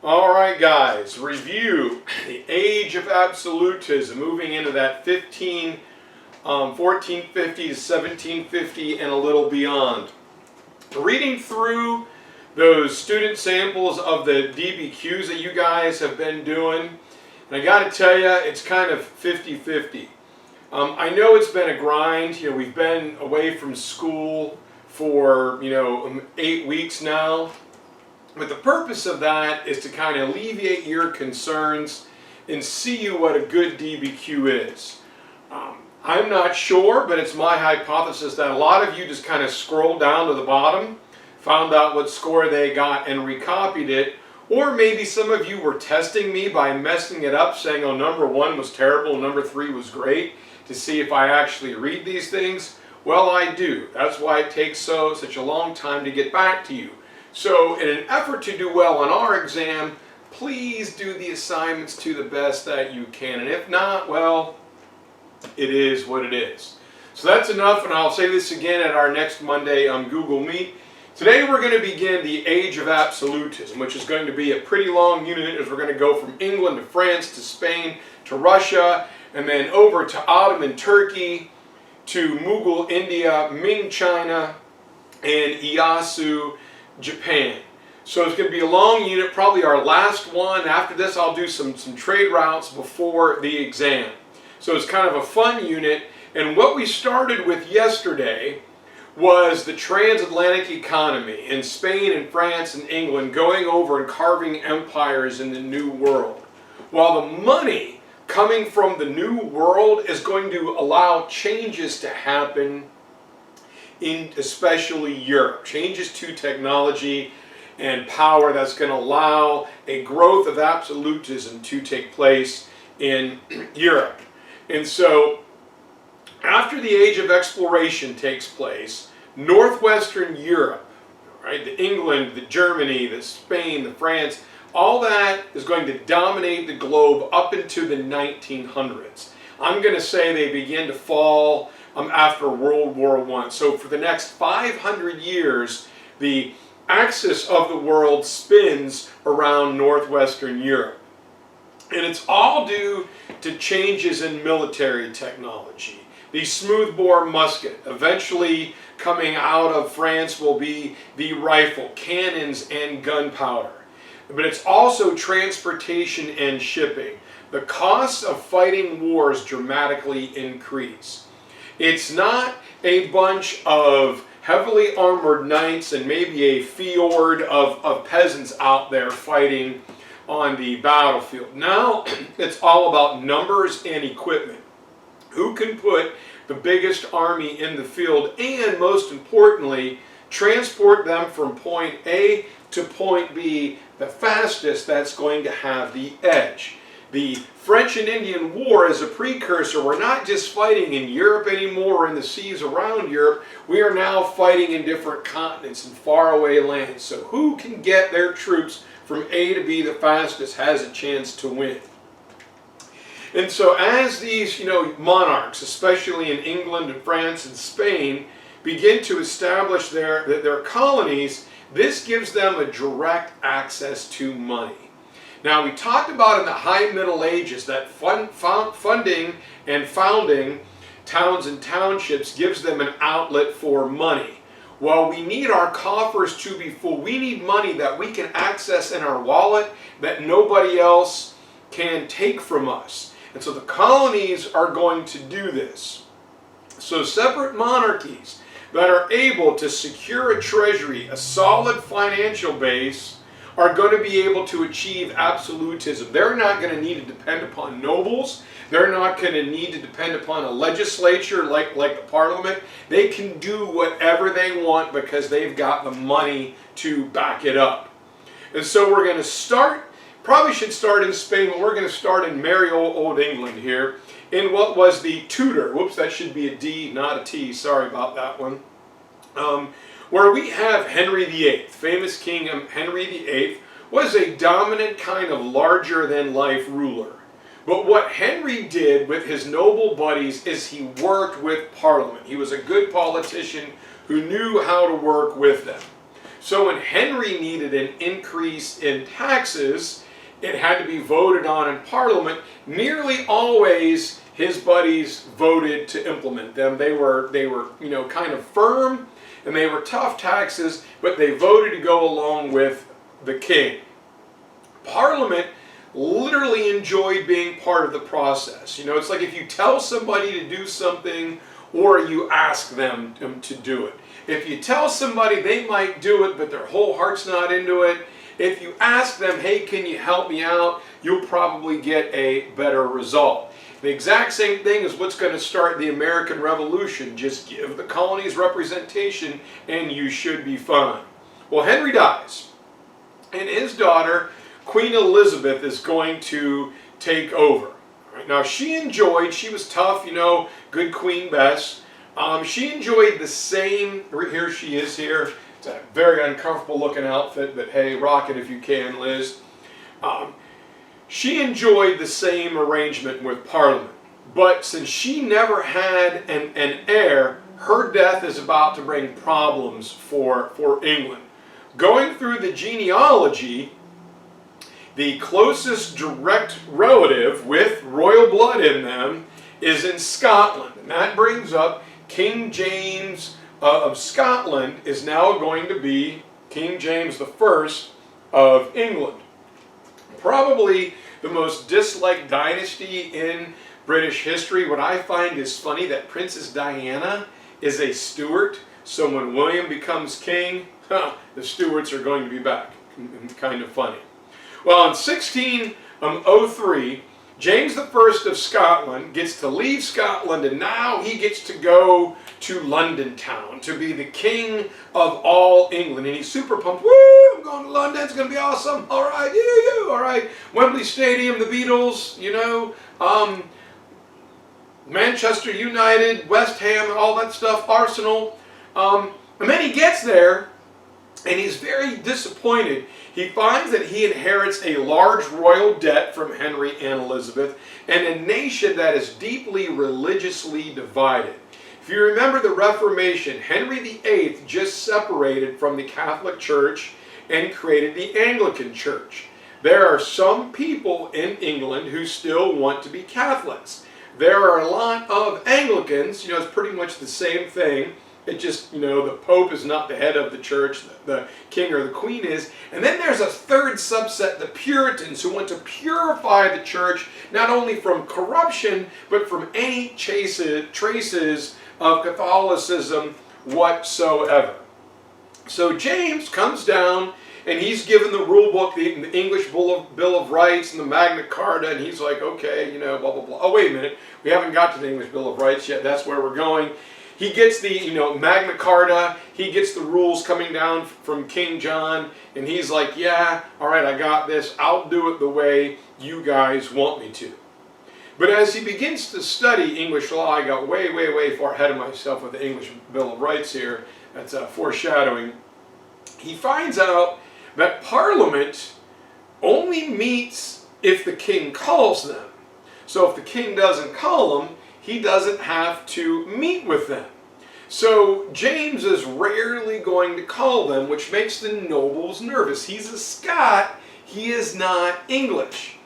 All right, guys, review the age of absolutism, moving into that 1450 to 1750 and a little beyond. Reading through those student samples of the DBQs that you guys have been doing, and I got to tell you, it's kind of 50-50. I know it's been a grind. We've been away from school for 8 weeks now. But the purpose of that is to kind of alleviate your concerns and see you what a good DBQ is. I'm not sure, but it's my hypothesis that a lot of you just kind of scrolled down to the bottom, found out what score they got, and recopied it. Or maybe some of you were testing me by messing it up, saying, oh, number 1 was terrible, number 3 was great, to see if I actually read these things. Well, I do. That's why it takes such a long time to get back to you. So in an effort to do well on our exam, please do the assignments to the best that you can. And if not, well, it is what it is. So that's enough, and I'll say this again at our next Monday on Google Meet. Today we're going to begin the age of absolutism, which is going to be a pretty long unit, as we're going to go from England to France to Spain to Russia, and then over to Ottoman Turkey, to Mughal India, Ming China, and Ieyasu Japan. So it's going to be a long unit, probably our last one. After this I'll do some trade routes before the exam. So it's kind of a fun unit, and what we started with yesterday was the transatlantic economy in Spain and France and England going over and carving empires in the New World. While the money coming from the New World is going to allow changes to happen in especially Europe, changes to technology and power that's going to allow a growth of absolutism to take place in Europe. And so after the age of exploration takes place, northwestern Europe, right, the England, the Germany, the Spain, the France, all that is going to dominate the globe up into the 1900s. I'm going to say they begin to fall after World War I. So for the next 500 years, the axis of the world spins around northwestern Europe. And it's all due to changes in military technology. The smoothbore musket, eventually coming out of France, will be the rifle, cannons, and gunpowder. But it's also transportation and shipping. The costs of fighting wars dramatically increase. It's not a bunch of heavily armored knights and maybe a fjord of peasants out there fighting on the battlefield. Now it's all about numbers and equipment. Who can put the biggest army in the field, and most importantly, transport them from point A to point B the fastest? That's going to have the edge. The French and Indian War is a precursor. We're not just fighting in Europe anymore or in the seas around Europe. We are now fighting in different continents and faraway lands. So who can get their troops from A to B the fastest has a chance to win. And so as these monarchs, especially in England and France and Spain, begin to establish their colonies, this gives them a direct access to money. Now, we talked about in the High Middle Ages that funding and founding towns and townships gives them an outlet for money. Well, we need our coffers to be full. We need money that we can access in our wallet that nobody else can take from us. And so the colonies are going to do this. So separate monarchies that are able to secure a treasury, a solid financial base, are going to be able to achieve absolutism. They're not going to need to depend upon nobles. They're not going to need to depend upon a legislature like the parliament. They can do whatever they want because they've got the money to back it up. And so we're going to start, probably should start in Spain, but we're going to start in merry old England here, in what was the Tutor. Whoops, that should be a D, not a T. Sorry about that one. Where we have Henry VIII, famous King Henry VIII, was a dominant kind of larger-than-life ruler. But what Henry did with his noble buddies is he worked with Parliament. He was a good politician who knew how to work with them. So when Henry needed an increase in taxes, it had to be voted on in Parliament. Nearly always his buddies voted to implement them. They were kind of firm, and they were tough taxes, but they voted to go along with the king. Parliament literally enjoyed being part of the process. It's like if you tell somebody to do something or you ask them to do it. If you tell somebody, they might do it, but their whole heart's not into it. If you ask them, hey, can you help me out, you'll probably get a better result. The exact same thing is what's going to start the American Revolution. Just give the colonies representation and you should be fine. Well, Henry dies, and his daughter, Queen Elizabeth, is going to take over. All right, now she was tough, good Queen Bess. She enjoyed the same, here she is here. It's a very uncomfortable looking outfit, but hey, rock it if you can, Liz. She enjoyed the same arrangement with Parliament. But since she never had an heir, her death is about to bring problems for England. Going through the genealogy, the closest direct relative with royal blood in them is in Scotland. And that brings up King James of Scotland is now going to be King James I of England. Probably the most disliked dynasty in British history. What I find is funny that Princess Diana is a Stuart, so when William becomes king, the Stuarts are going to be back. Kind of funny. Well, in 1603, James I of Scotland gets to leave Scotland, and now he gets to go to London town to be the king of all England. And he's super pumped. Woo! I'm going to London. It's going to be awesome. All right, all right. Wembley Stadium, the Beatles, Manchester United, West Ham, all that stuff, Arsenal. And then he gets there, and he's very disappointed. He finds that he inherits a large royal debt from Henry and Elizabeth, and a nation that is deeply religiously divided. If you remember the Reformation, Henry VIII just separated from the Catholic Church and created the Anglican Church. There are some people in England who still want to be Catholics. There are a lot of Anglicans, it's pretty much the same thing. It just, the Pope is not the head of the church, the king or the queen is. And then there's a third subset, the Puritans, who want to purify the church, not only from corruption, but from any traces of Catholicism whatsoever. So James comes down, and he's given the rule book, the English Bill of Rights and the Magna Carta, and he's like, okay, blah, blah, blah. Oh, wait a minute. We haven't got to the English Bill of Rights yet. That's where we're going. He gets the, Magna Carta. He gets the rules coming down from King John, and he's like, yeah, all right, I got this. I'll do it the way you guys want me to. But as he begins to study English law, I got way, way, way far ahead of myself with the English Bill of Rights here. That's foreshadowing. He finds out that Parliament only meets if the king calls them. So if the king doesn't call them, he doesn't have to meet with them. So James is rarely going to call them, which makes the nobles nervous. He's a Scot, he is not English.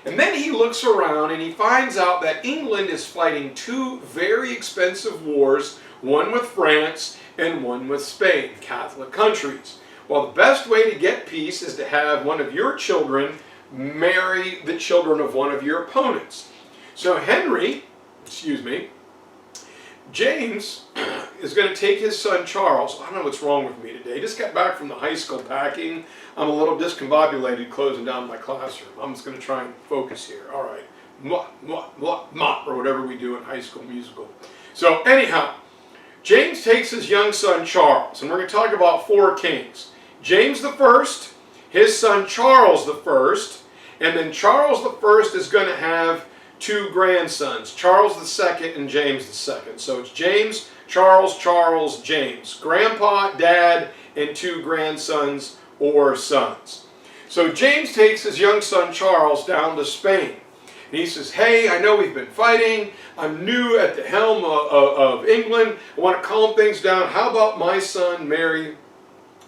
And then he looks around and he finds out that England is fighting two very expensive wars, one with France and one with Spain, Catholic countries. Well, the best way to get peace is to have one of your children marry the children of one of your opponents. So James is going to take his son Charles. I don't know what's wrong with me today. I just got back from the high school packing. I'm a little discombobulated closing down my classroom. I'm just going to try and focus here. All right. Or whatever we do in High School Musical. So anyhow, James takes his young son Charles, and we're going to talk about four kings. James I, his son Charles I, and then Charles I is going to have two grandsons, Charles II and James II. So it's James, Charles, James. Grandpa, dad, and two grandsons or sons. So James takes his young son Charles down to Spain. And he says, hey, I know we've been fighting. I'm new at the helm of England. I want to calm things down. How about my son marry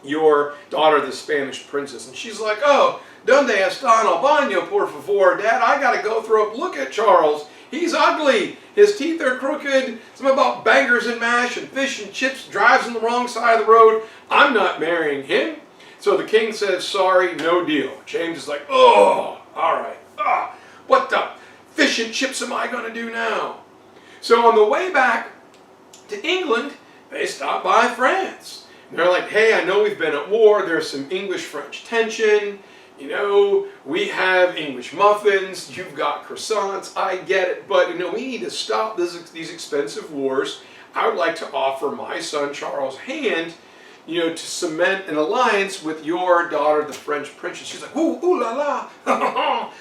your daughter, the Spanish princess. And she's like, oh, donde está el baño, por favor? Dad, I got to go throw up. Look at Charles. He's ugly. His teeth are crooked. Something about bangers and mash and fish and chips. Drives on the wrong side of the road. I'm not marrying him. So the king says, sorry, no deal. James is like, oh, all right. What the fish and chips am I going to do now? So on the way back to England, they stop by France. And they're like, hey, I know we've been at war. There's some English-French tension. You know, we have English muffins. You've got croissants. I get it. But, you know, we need to stop these expensive wars. I would like to offer my son Charles' hand, you know, to cement an alliance with your daughter, the French princess. She's like, ooh la la.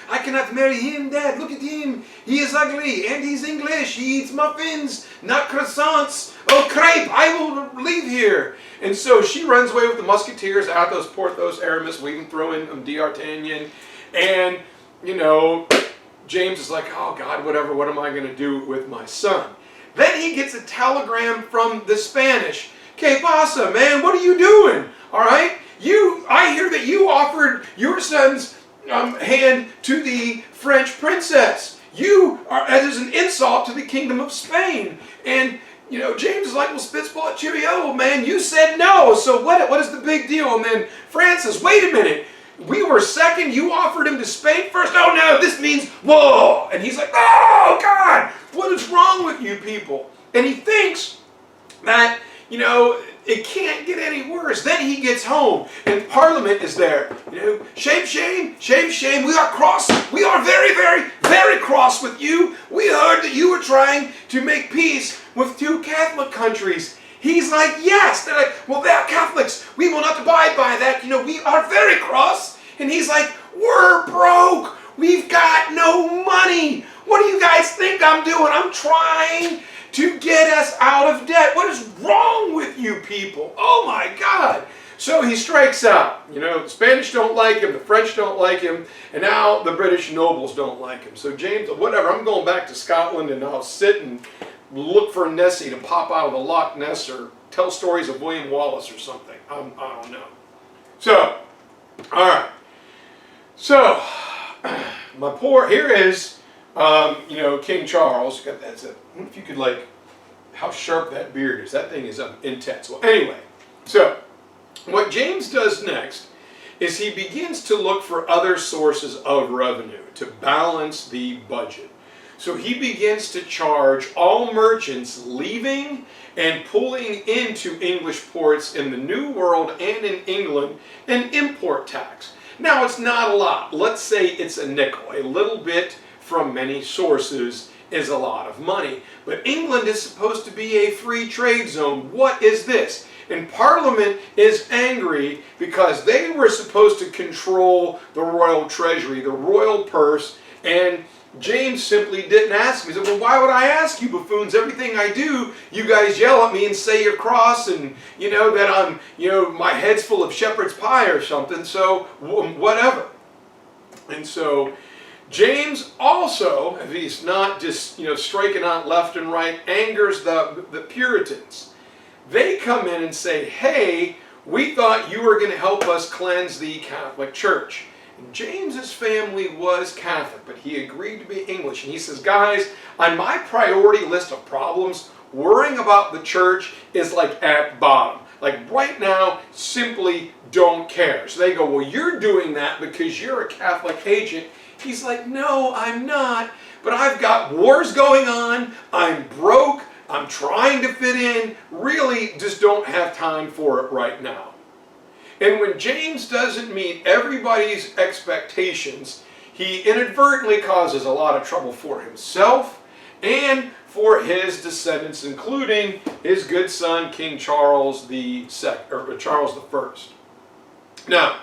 I cannot marry him, Dad. Look at him. He is ugly and he's English. He eats muffins, not croissants. Oh, crepe, I will leave here. And so she runs away with the musketeers, Athos, Porthos, Aramis. We even throw in D'Artagnan. And, you know, James is like, oh, God, whatever. What am I going to do with my son? Then he gets a telegram from the Spanish. ¿Qué pasa, man? What are you doing? All right? I hear that you offered your son's hand to the French princess. That is an insult to the kingdom of Spain. And, you know, James is like, well, spitball cheerio, man. You said no. So what is the big deal? And then Francis, wait a minute. We were second. You offered him to Spain first. Oh, no, this means whoa. And he's like, oh, God, what is wrong with you people? And he thinks that, you know, it can't get any worse. Then he gets home and Parliament is there. You know, shame, shame, shame, shame. We are cross. We are very, very, very cross with you. We heard that you were trying to make peace with 2 Catholic countries. He's like, yes. They're like, well, they're Catholics. We will not abide by that. You know, we are very cross. And he's like, we're broke. We've got no money. What do you guys think I'm doing? I'm trying to get us out of debt. What is wrong with you people? Oh my God. So he strikes out. You know, the Spanish don't like him, the French don't like him, and now the British nobles don't like him. So James, whatever, I'm going back to Scotland and I'll sit and look for Nessie to pop out of the Loch Ness or tell stories of William Wallace or something. I don't know. So, all right. So, here is, you know, King Charles. That's it. If you could, like, how sharp that beard is. That thing is intense. Well, anyway, so what James does next is he begins to look for other sources of revenue to balance the budget. So he begins to charge all merchants leaving and pulling into English ports in the New World and in England an import tax. Now, it's not a lot. Let's say it's a nickel. A little bit from many sources is a lot of money. But England is supposed to be a free trade zone. What is this? And Parliament is angry because they were supposed to control the royal treasury, the royal purse, and James simply didn't ask me. He said, well, why would I ask you buffoons? Everything I do, you guys yell at me and say you're cross and, you know, that I'm, you know, my head's full of shepherd's pie or something, so whatever. And so James also, if he's not just, you know, striking out left and right, angers the Puritans. They come in and say, hey, we thought you were going to help us cleanse the Catholic Church. And James's family was Catholic, but he agreed to be English. And he says, guys, on my priority list of problems, worrying about the church is like at bottom. Like right now, simply don't care. So they go, well, you're doing that because you're a Catholic agent. He's like, no, I'm not. But I've got wars going on. I'm broke. I'm trying to fit in. Really just don't have time for it right now. And when James doesn't meet everybody's expectations, he inadvertently causes a lot of trouble for himself and for his descendants, including his good son, King Charles Charles I. Now,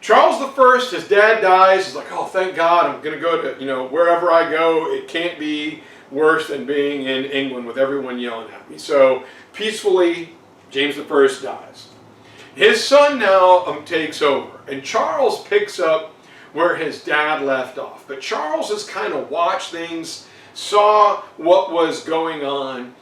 Charles I, his dad dies. He's like, oh, thank God, I'm going to go to, you know, wherever I go, it can't be worse than being in England with everyone yelling at me. So, peacefully, James I dies. His son now takes over, and Charles picks up where his dad left off. But Charles has kind of watched things, saw what was going on,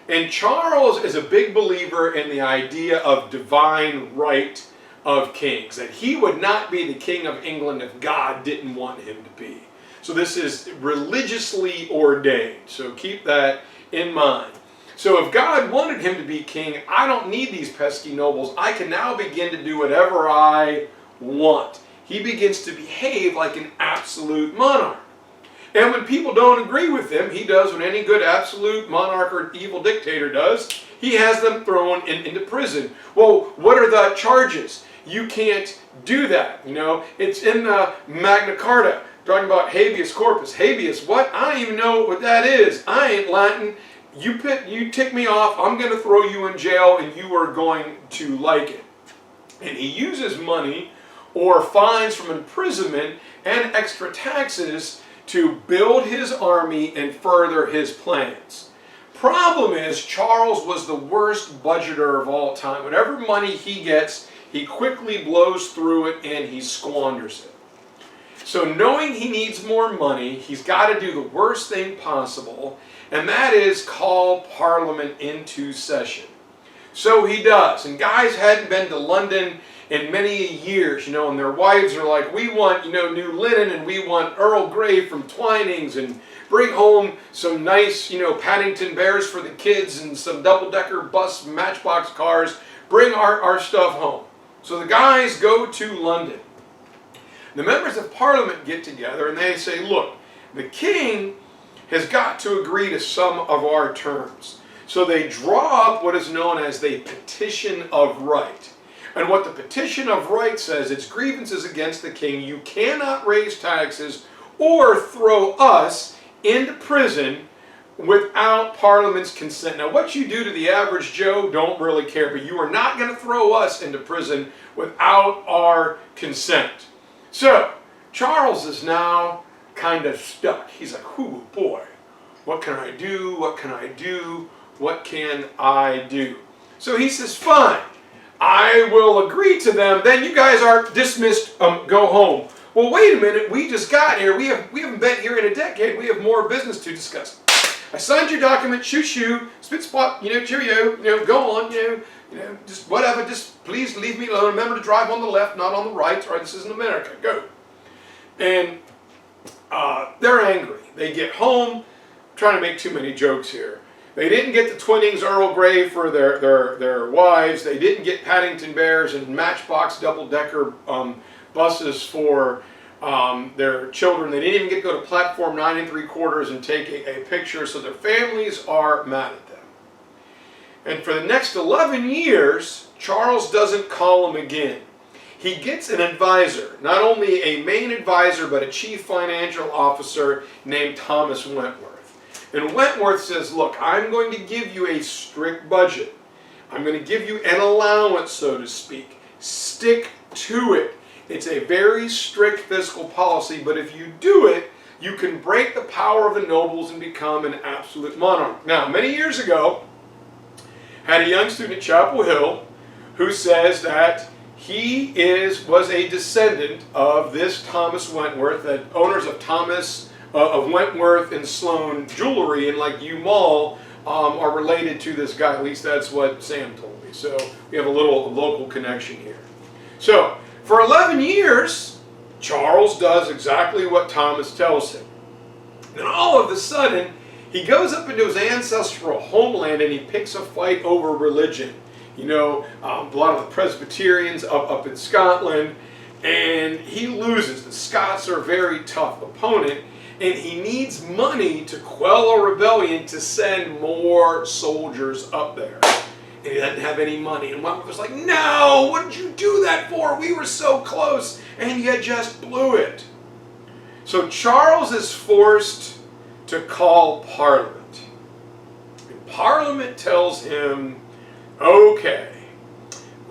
And Charles is a big believer in the idea of divine right of kings, that he would not be the king of England if God didn't want him to be. So this is religiously ordained, so keep that in mind. So if God wanted him to be king, I don't need these pesky nobles. I can now begin to do whatever I want. He begins to behave like an absolute monarch. And when people don't agree with him, he does what any good absolute monarch or evil dictator does. He has them thrown into prison. Well, what are the charges? You can't do that. You know, it's in the Magna Carta, talking about habeas corpus. Habeas, what? I don't even know what that is. I ain't Latin. You tick me off, I'm going to throw you in jail, and you are going to like it. And he uses money or fines from imprisonment and extra taxes to build his army and further his plans. Problem is, Charles was the worst budgeter of all time. Whatever money he gets, he quickly blows through it and he squanders it. So knowing he needs more money, he's got to do the worst thing possible, and that is call Parliament into session. So he does, and guys hadn't been to London in many years, you know, and their wives are like, we want, you know, new linen, and we want Earl Grey from Twinings, and bring home some nice, you know, Paddington Bears for the kids, and some double-decker bus matchbox cars. Bring our stuff home. So the guys go to London. The members of Parliament get together and they say, look, the king has got to agree to some of our terms. So they draw up what is known as the Petition of Right. And what the Petition of Right says, it's grievances against the king. You cannot raise taxes or throw us into prison without Parliament's consent. Now, what you do to the average Joe, don't really care, but you are not going to throw us into prison without our consent. So, Charles is now kind of stuck. He's like, ooh, boy, what can I do? What can I do? What can I do? So he says, fine, I will agree to them. Then you guys are dismissed, go home. Well, wait a minute, we just got here. We haven't been here in a decade. We have more business to discuss. I signed your document, shoo, spit spot, you know, cheerio, you know, go on, you know, just whatever, just please leave me alone. Remember to drive on the left, not on the right. All right, this isn't America, go. And they're angry. They get home, I'm trying to make too many jokes here. They didn't get the Twinings Earl Grey for their wives. They didn't get Paddington Bears and Matchbox double-decker buses for their children. They didn't even get to go to platform 9 3/4 and take a picture, so their families are mad at them. And for the next 11 years, Charles doesn't call them again. He gets an advisor, not only a main advisor, but a chief financial officer named Thomas Wentworth. And Wentworth says, look, I'm going to give you a strict budget. I'm going to give you an allowance, so to speak. Stick to it. It's a very strict fiscal policy, but if you do it, you can break the power of the nobles and become an absolute monarch. Now, many years ago, had a young student at Chapel Hill who says that he was a descendant of this Thomas Wentworth, that owners of of Wentworth and Sloan Jewelry in like U Mall are related to this guy. At least that's what Sam told me. So we have a little local connection here. So for 11 years, Charles does exactly what Thomas tells him. Then all of a sudden, he goes up into his ancestral homeland and he picks a fight over religion. You know, a lot of the Presbyterians up in Scotland, and he loses. The Scots are a very tough opponent, and he needs money to quell a rebellion to send more soldiers up there. And he doesn't have any money. And Wentworth was like, no, what did you do that for? We were so close, and you just blew it. So Charles is forced to call Parliament. And Parliament tells him, okay,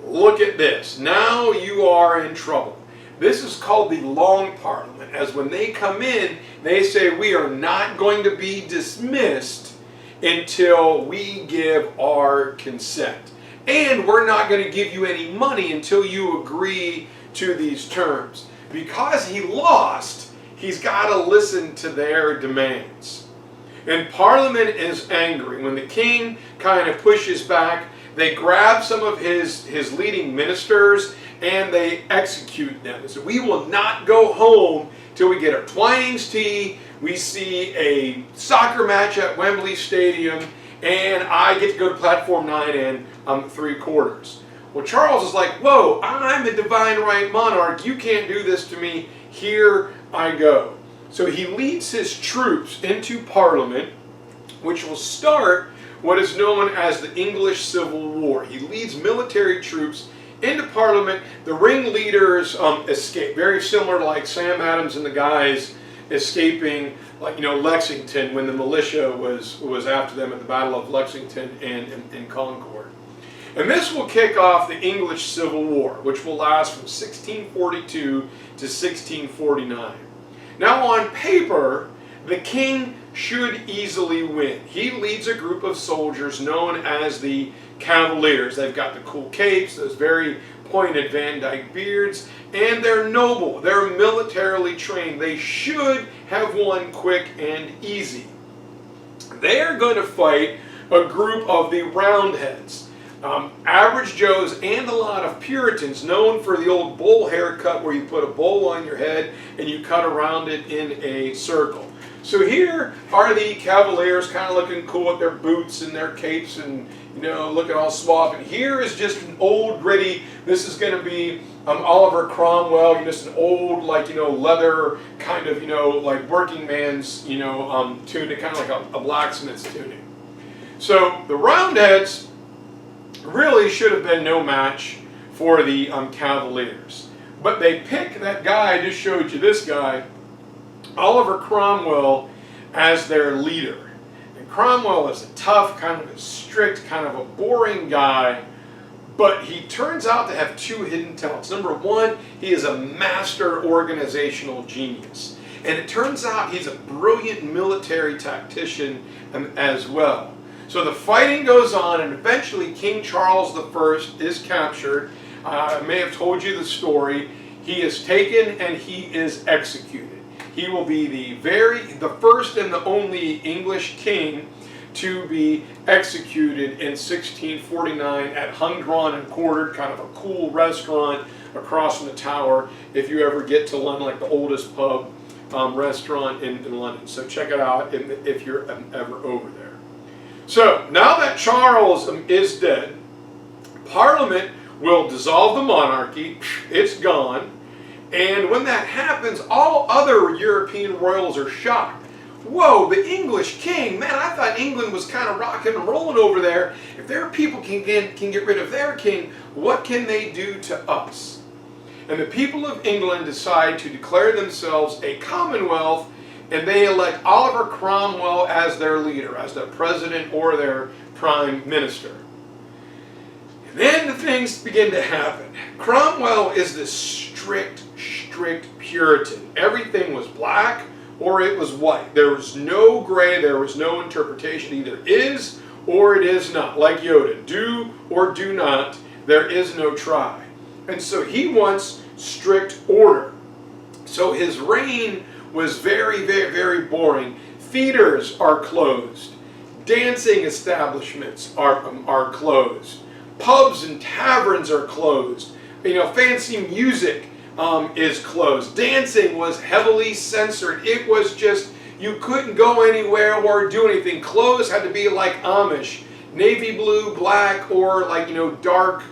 look at this. Now you are in trouble. This is called the Long Parliament, as when they come in, they say we are not going to be dismissed until we give our consent. And we're not going to give you any money until you agree to these terms. Because he lost, he's got to listen to their demands. And Parliament is angry. When the king kind of pushes back, they grab some of his leading ministers and they execute them. So we will not go home till we get our Twinings tea, we see a soccer match at Wembley Stadium, and I get to go to platform 9 and 3/4. Well, Charles is like, whoa, I'm a divine right monarch. You can't do this to me. Here I go. So he leads his troops into Parliament, which will start what is known as the English Civil War. He leads military troops into Parliament. The ringleaders escape, very similar to like Sam Adams and the guys escaping, like, Lexington when the militia was after them at the Battle of Lexington and Concord. And this will kick off the English Civil War, which will last from 1642 to 1649. Now, on paper, the king should easily win. He leads a group of soldiers known as the Cavaliers. They've got the cool capes, those very pointed Van Dyke beards, and they're noble. They're militarily trained. They should have won quick and easy. They are going to fight a group of the Roundheads. Average Joes and a lot of Puritans, known for the old bowl haircut where you put a bowl on your head and you cut around it in a circle. So here are the Cavaliers kind of looking cool with their boots and their capes and, looking all suave. And here is just an old gritty, this is going to be Oliver Cromwell, just an old, leather kind of, like working man's, tunic, kind of like a blacksmith's tunic. So the Roundheads really should have been no match for the Cavaliers. But they pick that guy, I just showed you this guy, Oliver Cromwell, as their leader. And Cromwell is a tough, kind of a strict, kind of a boring guy, but he turns out to have two hidden talents. Number one, he is a master organizational genius. And it turns out he's a brilliant military tactician as well. So the fighting goes on, and eventually King Charles I is captured. I may have told you the story. He is taken and he is executed. He will be the first and the only English king to be executed in 1649 at Hung, Drawn and Quartered, kind of a cool restaurant across from the Tower. If you ever get to London, like the oldest pub restaurant in London. So check it out if you're ever over there. So, now that Charles is dead, Parliament will dissolve the monarchy. It's gone. And when that happens, all other European royals are shocked. Whoa, the English king, man, I thought England was kind of rocking and rolling over there. If their people can get rid of their king, what can they do to us? And the people of England decide to declare themselves a commonwealth, and they elect Oliver Cromwell as their leader, as their president or their prime minister. And then the things begin to happen. Cromwell is this strict Puritan. Everything was black or it was white. There was no gray, there was no interpretation. Either is or it is not. Like Yoda, do or do not, there is no try. And so he wants strict order. So his reign was very, very, very boring. Theaters are closed. Dancing establishments are closed. Pubs and taverns are closed. Fancy music is closed. Dancing was heavily censored. It was just, you couldn't go anywhere or do anything. Clothes had to be like Amish. Navy blue, black, or dark,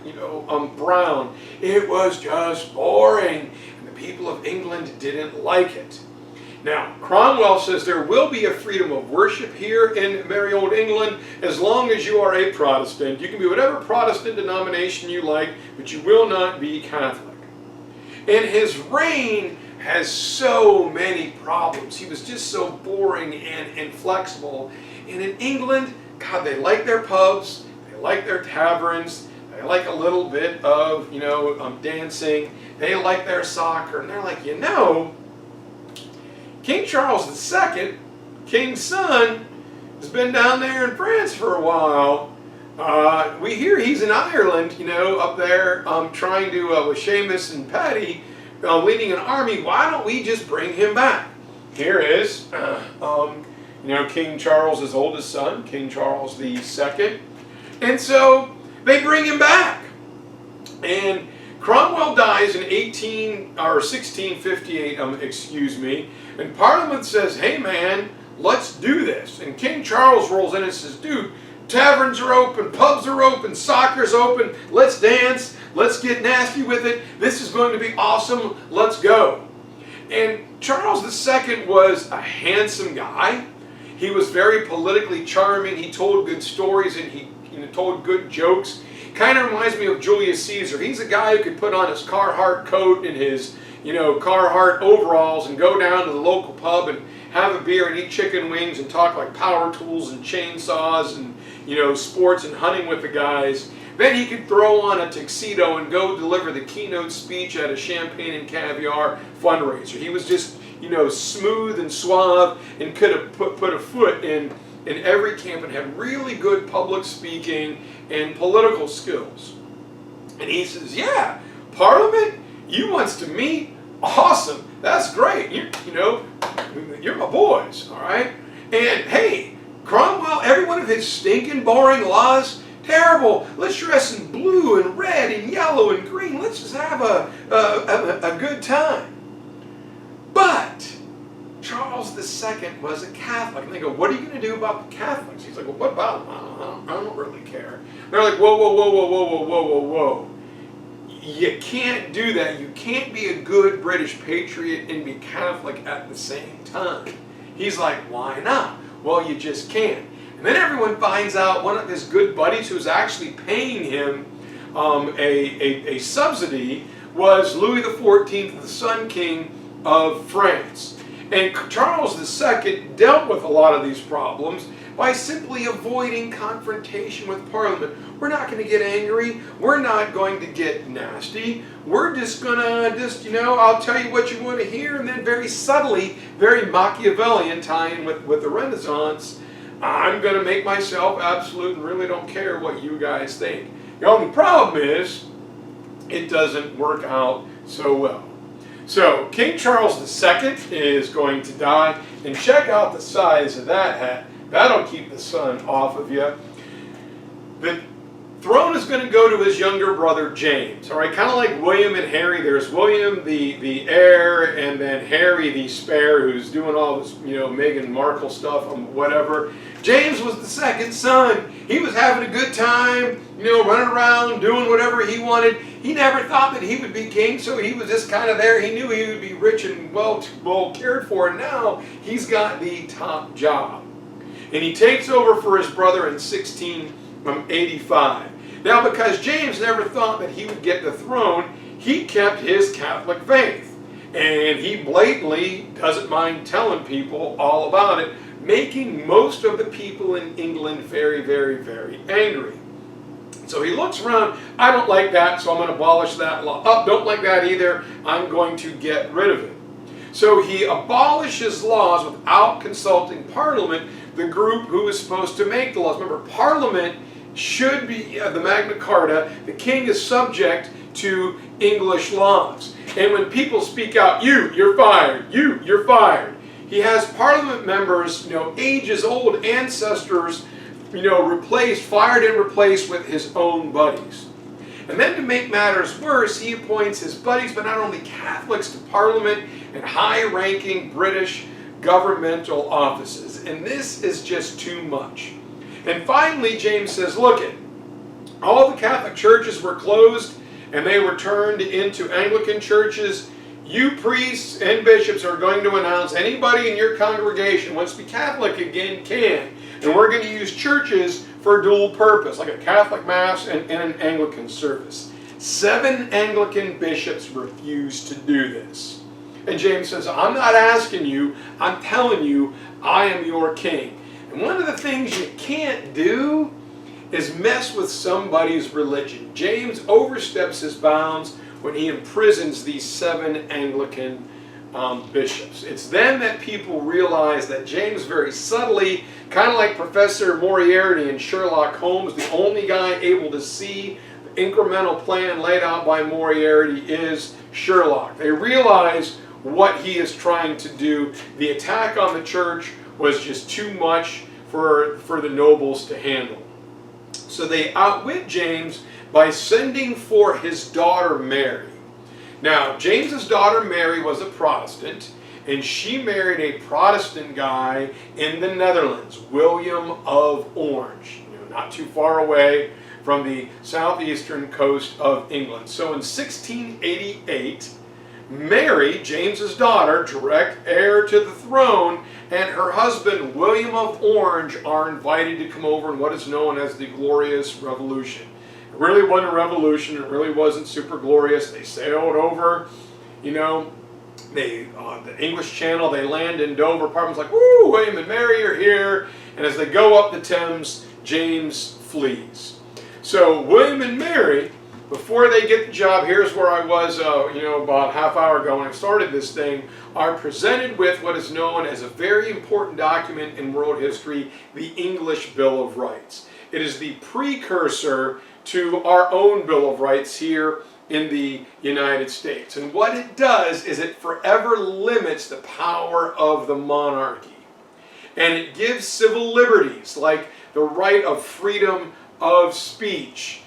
brown. It was just boring. And the people of England didn't like it. Now, Cromwell says there will be a freedom of worship here in merry old England as long as you are a Protestant. You can be whatever Protestant denomination you like, but you will not be Catholic. And his reign has so many problems. He was just so boring and inflexible. And in England, God, they like their pubs, they like their taverns, they like a little bit of, dancing, they like their soccer, and they're like, King Charles II, King's son, has been down there in France for a while. We hear he's in Ireland, up there trying to, with Seamus and Paddy, leading an army. Why don't we just bring him back? Here is, You know, King Charles' oldest son, King Charles II. And so they bring him back. And Cromwell dies in 1658, excuse me, and Parliament says, hey man, let's do this. And King Charles rolls in and says, dude, taverns are open, pubs are open, soccer's open, let's dance, let's get nasty with it, this is going to be awesome, let's go. And Charles II was a handsome guy. He was very politically charming, he told good stories, and he told good jokes. Kind of reminds me of Julius Caesar. He's a guy who could put on his Carhartt coat and his, Carhartt overalls and go down to the local pub and have a beer and eat chicken wings and talk like power tools and chainsaws and, sports and hunting with the guys. Then he could throw on a tuxedo and go deliver the keynote speech at a champagne and caviar fundraiser. He was just, smooth and suave and could have put a foot in every camp and had really good public speaking and political skills. And he says, yeah, Parliament, you wants to meet? Awesome, that's great. You're my boys, all right? And hey, Cromwell, every one of his stinking, boring laws, terrible. Let's dress in blue and red and yellow and green. Let's just have a good time. But Charles II was a Catholic. And they go, what are you going to do about the Catholics? He's like, well, what about them? I don't really care. They're like, whoa, whoa, whoa, whoa, whoa, whoa, whoa, whoa, whoa. You can't do that. You can't be a good British patriot and be Catholic at the same time. He's like, why not? Well, you just can't. And then everyone finds out one of his good buddies who's actually paying him a subsidy was Louis XIV, the Sun King of France. And Charles II dealt with a lot of these problems by simply avoiding confrontation with Parliament. We're not going to get angry. We're not going to get nasty. We're just going to, I'll tell you what you want to hear, and then very subtly, very Machiavellian, tying with the Renaissance, I'm going to make myself absolute and really don't care what you guys think. The only problem is, it doesn't work out so well. So, King Charles II is going to die, and check out the size of that hat. That'll keep the sun off of you. The throne is going to go to his younger brother, James. All right, kind of like William and Harry. There's William, the heir, and then Harry, the spare, who's doing all this, Meghan Markle stuff and whatever. James was the second son. He was having a good time, running around, doing whatever he wanted. He never thought that he would be king, so he was just kind of there. He knew he would be rich and well cared for, and now he's got the top job. And he takes over for his brother in 1685. Now, because James never thought that he would get the throne, he kept his Catholic faith. And he blatantly doesn't mind telling people all about it, making most of the people in England very, very, very angry. So he looks around, I don't like that, so I'm going to abolish that law. Oh, don't like that either, I'm going to get rid of it. So he abolishes laws without consulting Parliament, the group who is supposed to make the laws. Remember, Parliament should be the Magna Carta. The king is subject to English laws. And when people speak out, you're fired, you're fired. He has Parliament members, ages old ancestors, fired and replaced with his own buddies. And then to make matters worse, he appoints his buddies, but not only Catholics, to Parliament and high-ranking British governmental offices. And this is just too much. And finally, James says, look it, all the Catholic churches were closed and they were turned into Anglican churches. You priests and bishops are going to announce anybody in your congregation wants to be Catholic again can. And we're going to use churches for dual purpose, like a Catholic Mass and an Anglican service. 7 Anglican bishops refused to do this. And James says, I'm not asking you, I'm telling you, I am your king. And one of the things you can't do is mess with somebody's religion. James oversteps his bounds when he imprisons these 7 Anglican bishops. It's then that people realize that James very subtly, kind of like Professor Moriarty in Sherlock Holmes, the only guy able to see the incremental plan laid out by Moriarty is Sherlock. They realize what he is trying to do. The attack on the church was just too much for the nobles to handle. So they outwit James by sending for his daughter Mary. Now, James's daughter Mary was a Protestant, and she married a Protestant guy in the Netherlands, William of Orange, not too far away from the southeastern coast of England. So in 1688, Mary, James's daughter, direct heir to the throne, and her husband, William of Orange, are invited to come over in what is known as the Glorious Revolution. It really wasn't a revolution. It really wasn't super glorious. They sailed over, the English Channel. They land in Dover. Parliament's like, woo, William and Mary are here. And as they go up the Thames, James flees. So William and Mary, before they get the job, here's where I was, about a half hour ago when I started this thing, are presented with what is known as a very important document in world history, the English Bill of Rights. It is the precursor to our own Bill of Rights here in the United States. And what it does is it forever limits the power of the monarchy. And it gives civil liberties like the right of freedom of speech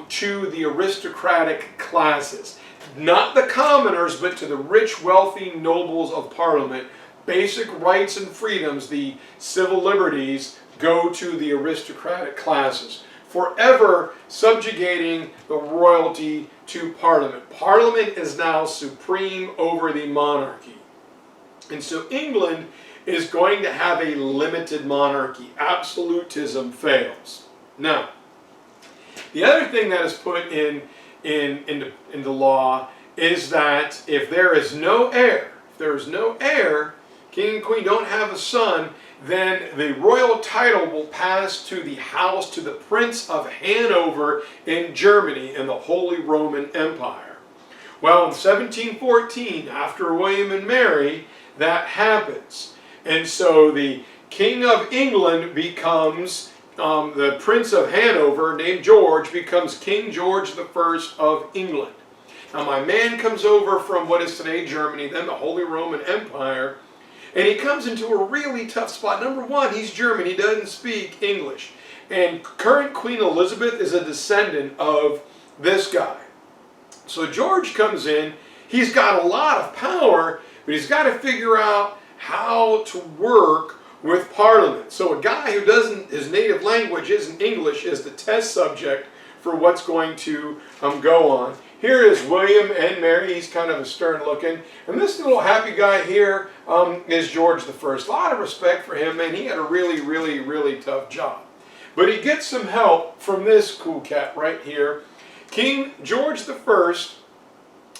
to the aristocratic classes. Not the commoners, but to the rich, wealthy nobles of Parliament. Basic rights and freedoms, the civil liberties, go to the aristocratic classes, forever subjugating the royalty to Parliament. Parliament is now supreme over the monarchy. And so England is going to have a limited monarchy. Absolutism fails. Now, the other thing that is put in the law is that if there is no heir, king and queen don't have a son, then the royal title will pass to the house, to the Prince of Hanover in Germany in the Holy Roman Empire. Well, in 1714, after William and Mary, that happens. And so the King of England becomes, the Prince of Hanover, named George, becomes King George I of England. Now my man comes over from what is today Germany, then the Holy Roman Empire, and he comes into a really tough spot. Number one, he's German. He doesn't speak English. And current Queen Elizabeth is a descendant of this guy. So George comes in. He's got a lot of power, but he's got to figure out how to work with Parliament. So a guy who his native language isn't English is the test subject for what's going to go on. Here is William and Mary. He's kind of a stern looking. And this little happy guy here is George I. A lot of respect for him, man. He had a really, really, really tough job. But he gets some help from this cool cat right here. King George I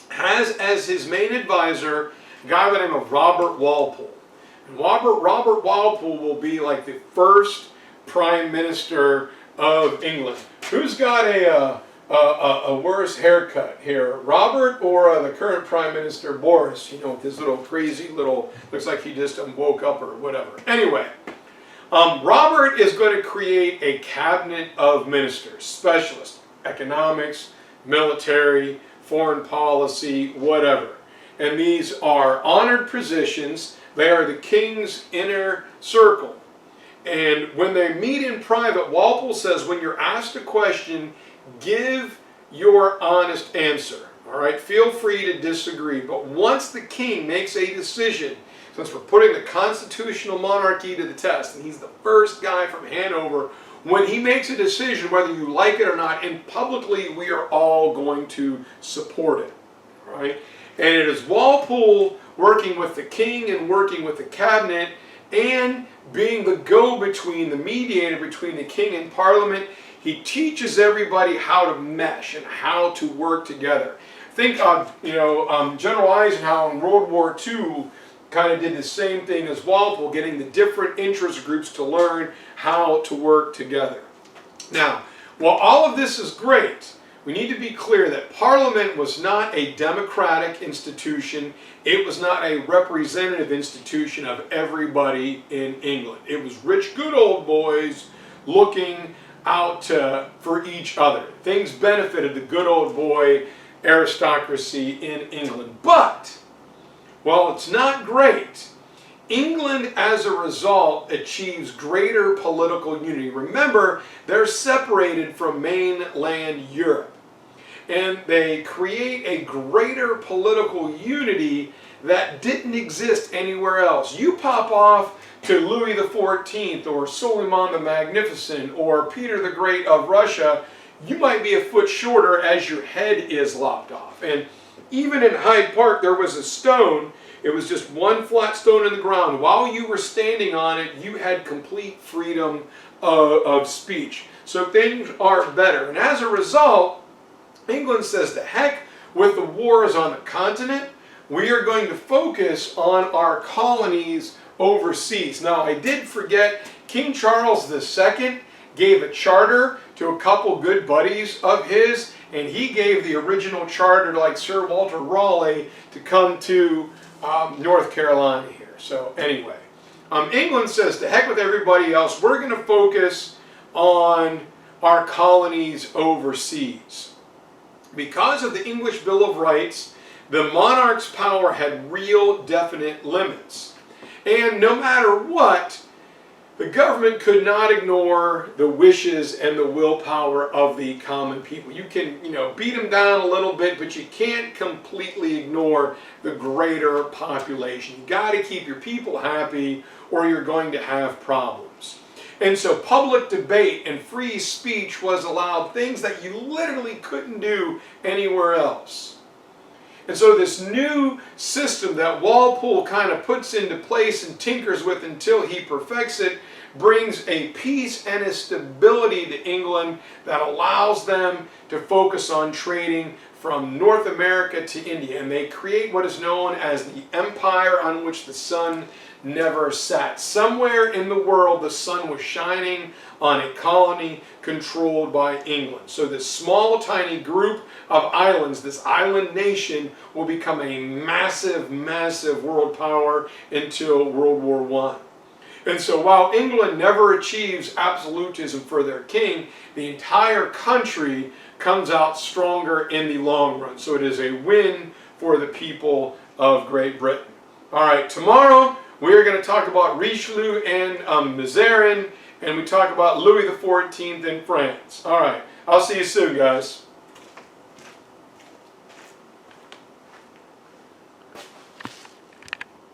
has as his main advisor a guy by the name of Robert Walpole. And Robert Walpole will be like the first Prime Minister of England. Who's got a worse haircut here, Robert or the current Prime Minister Boris? With his little crazy looks like he just woke up or whatever. Anyway, Robert is going to create a cabinet of ministers, specialists, economics, military, foreign policy, whatever. And these are honored positions. They are the king's inner circle. And when they meet in private, Walpole says, when you're asked a question, give your honest answer. All right, feel free to disagree. But once the king makes a decision, since we're putting the constitutional monarchy to the test, and he's the first guy from Hanover, when he makes a decision, whether you like it or not, and publicly we are all going to support it. All right, and it is Walpole working with the king and working with the cabinet and being the go-between, the mediator between the king and Parliament. He teaches everybody how to mesh and how to work together. Think of, General Eisenhower in World War II kind of did the same thing as Walpole, getting the different interest groups to learn how to work together. Now, while all of this is great, we need to be clear that Parliament was not a democratic institution. It was not a representative institution of everybody in England. It was rich, good old boys looking out for each other. Things benefited the good old boy aristocracy in England. But, while it's not great, England, as a result, achieves greater political unity. Remember, they're separated from mainland Europe. And they create a greater political unity that didn't exist anywhere else. You pop off to Louis XIV or Suleiman the Magnificent or Peter the Great of Russia, you might be a foot shorter as your head is lopped off. And even in Hyde Park, there was a stone. It was just one flat stone in the ground. While you were standing on it, you had complete freedom of speech. So things are better. And as a result, England says, the heck with the wars on the continent. We are going to focus on our colonies overseas. Now, I did forget, King Charles II gave a charter to a couple good buddies of his, and he gave the original charter to like Sir Walter Raleigh to come to North Carolina here. So anyway, England says, to heck with everybody else, we're going to focus on our colonies overseas. Because of the English Bill of Rights, the monarch's power had real definite limits. And no matter what, the government could not ignore the wishes and the willpower of the common people. You can, beat them down a little bit, but you can't completely ignore the greater population. You got to keep your people happy or you're going to have problems. And so public debate and free speech was allowed, things that you literally couldn't do anywhere else. And so this new system that Walpole kind of puts into place and tinkers with until he perfects it brings a peace and a stability to England that allows them to focus on trading from North America to India. And they create what is known as the empire on which the sun never set. Somewhere in the world, the sun was shining on a colony controlled by England. So this small, tiny group of islands, this island nation, will become a massive, massive world power until World War I. And so while England never achieves absolutism for their king, the entire country comes out stronger in the long run. So it is a win for the people of Great Britain. All right, tomorrow we are going to talk about Richelieu and Mazarin, and we talk about Louis XIV in France. All right, I'll see you soon, guys.